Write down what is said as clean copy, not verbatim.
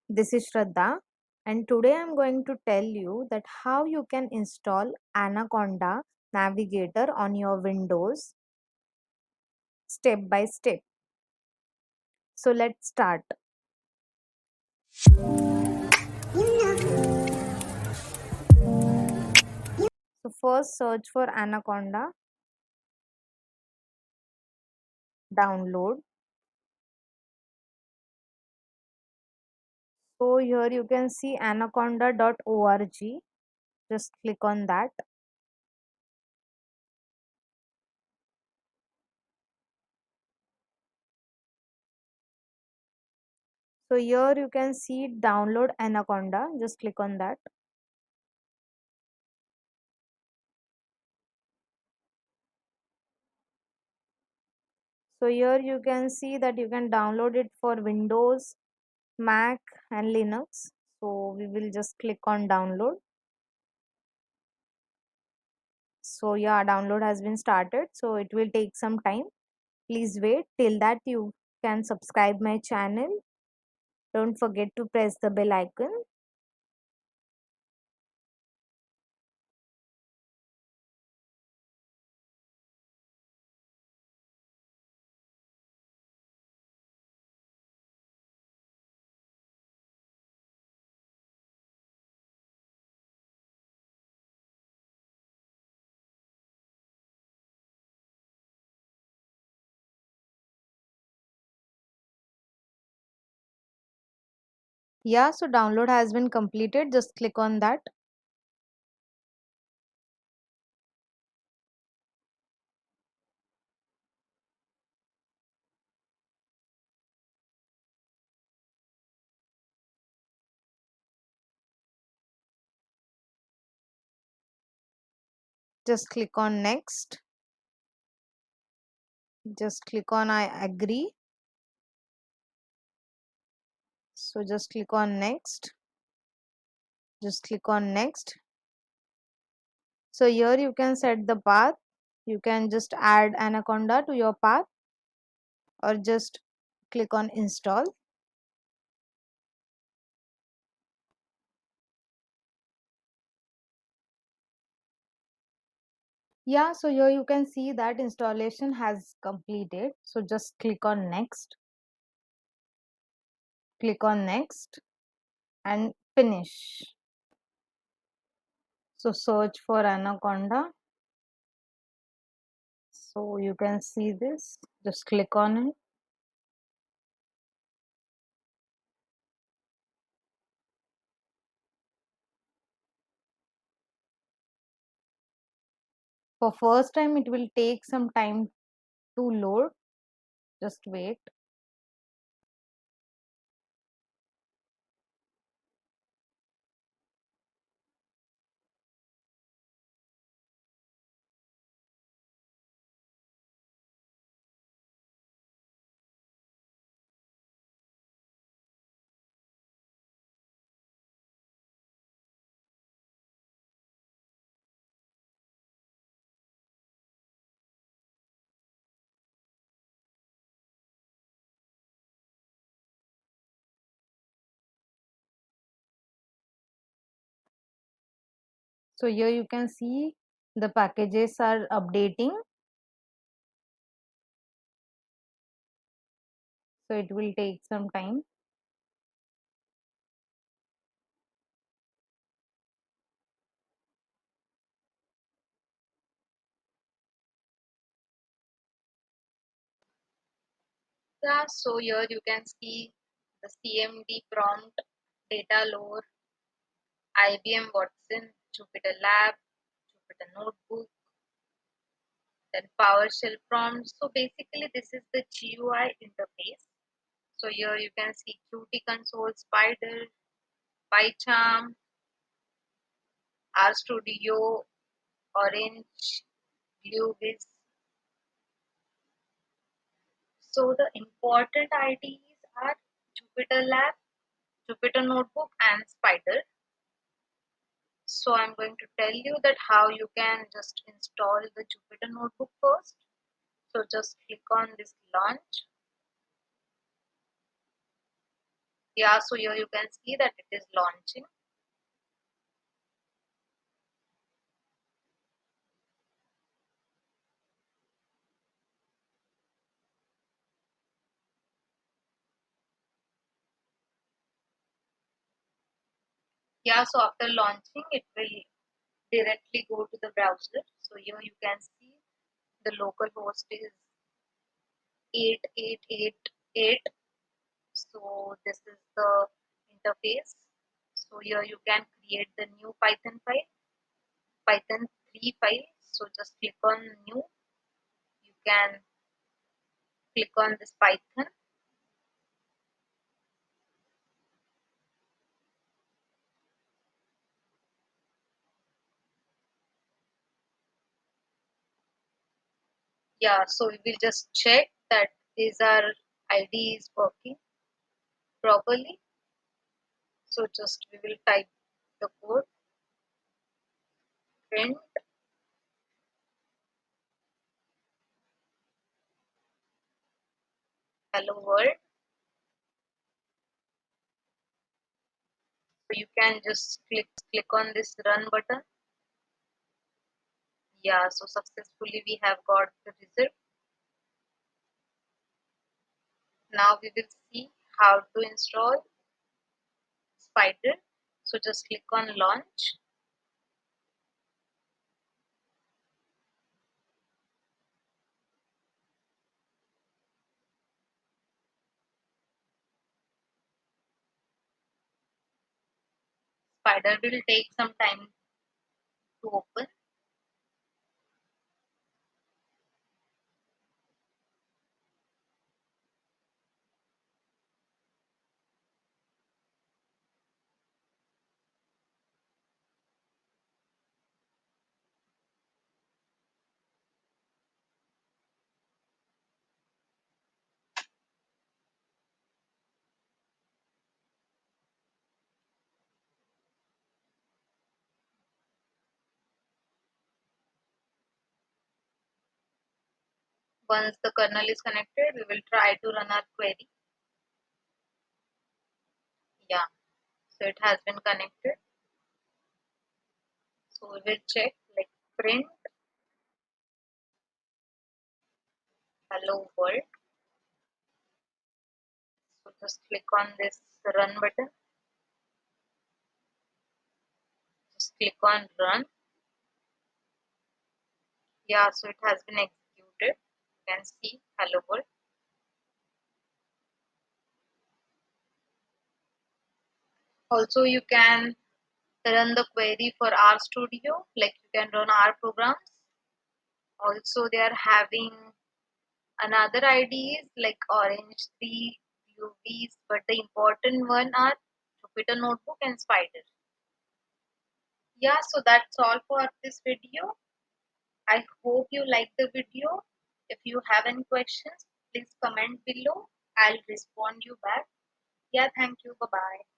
This is Shraddha, and today I'm going to tell you that how you can install Anaconda Navigator on your Windows step by step. So let's start. So first search for Anaconda, download. So here you can see anaconda.org. Just click on that. So here you can see download Anaconda. Just click on that. So here you can see that you can download it for Windows, Mac and Linux. So we will just click on download. So yeah, download has been started. So it will take some time. Please wait till that you can subscribe my channel. Don't forget to press the bell icon. Yeah, so download has been completed. Just click on that. Just click on next. Just click on I agree. So just click on next. Just click on next. So here you can set the path. You can just add Anaconda to your path or just click on install. Yeah, so here you can see that installation has completed. So just click on next, click on next and finish. So search for Anaconda. So you can see this, just click on it. For first time it will take some time to load. Just wait. So here you can see the packages are updating. So it will take some time. Yeah, so here you can see the CMD prompt, data lore, IBM Watson, Jupyter Lab, Jupyter Notebook, then PowerShell prompt. So basically this is the GUI interface. So here you can see Qt console, Spyder, PyCharm, RStudio, Orange, GlueWiz. So the important IDEs are Jupyter Lab, Jupyter Notebook and Spyder. So I'm going to tell you that how you can just install the Jupyter Notebook first. So just click on this launch. Yeah, so here you can see that it is launching. Yeah, so after launching, it will directly go to the browser. So here you can see the local host is 8888. So this is the interface. So here you can create the new Python file, Python 3 file. So just click on new. You can click on this Python. Yeah, so we will just check that is our ID is working properly. So just we will type the code print hello world. So you can just click on this run button. Yeah, so successfully we have got the result. Now we will see how to install Spyder. So just click on launch. Spyder will take some time to open. Once the kernel is connected, we will try to run our query. Yeah, so it has been connected. So we will check like print hello world. So just click on this run button. Just click on run. Yeah, so it has been executed. You can see hello world. Also, you can run the query for R Studio, like you can run R programs. Also, they are having another IDEs like Orange 3, UVs, but the important one are Jupyter Notebook and Spyder. Yeah, so that's all for this video. I hope you like the video. If you have any questions, please comment below. I'll respond you back. Yeah, thank you. Bye bye.